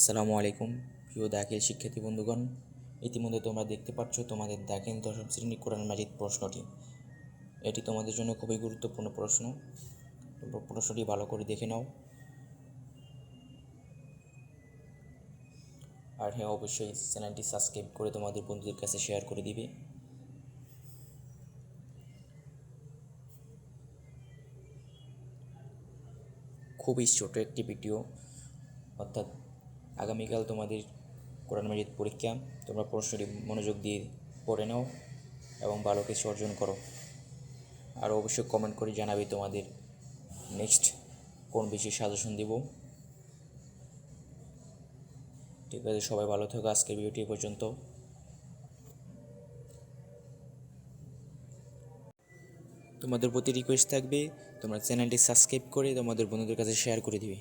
আসসালামু আলাইকুম প্রিয় দাখিল শিক্ষার্থী বন্ধুগণ। ইতিমধ্যে তোমরা দেখতে পাচ্ছ তোমাদের দাখিল দশম শ্রেণী কোরআন মাজিদ প্রশ্নটি। এটি তোমাদের জন্য খুবই গুরুত্বপূর্ণ প্রশ্ন। তোমরা প্রশ্নটি ভালো করে দেখে নাও। আর হ্যাঁ, অবশ্যই চ্যানেলটি সাবস্ক্রাইব করে তোমাদের বন্ধুদের কাছে শেয়ার করে দিবে। খুবই ছোট একটি ভিডিও, অর্থাৎ আগামীকাল তোমাদের কোরআন মাজিদ পরীক্ষা। তোমরা প্রশ্নটি মনোযোগ দিয়ে পড়ে নাও এবং ভালো কিছু অর্জন করো। আর অবশ্যই কমেন্ট করে জানাবে তোমাদের নেক্সট কোন বিষয়ে সাজেশন দিব। ঠিক আছে, সবাই ভালো থাকো। আজকের ভিডিওটি এ পর্যন্ত। তোমাদের প্রতি রিকোয়েস্ট থাকবে তোমরা চ্যানেলটি সাবস্ক্রাইব করে তোমাদের বন্ধুদের কাছে শেয়ার করে দিবে।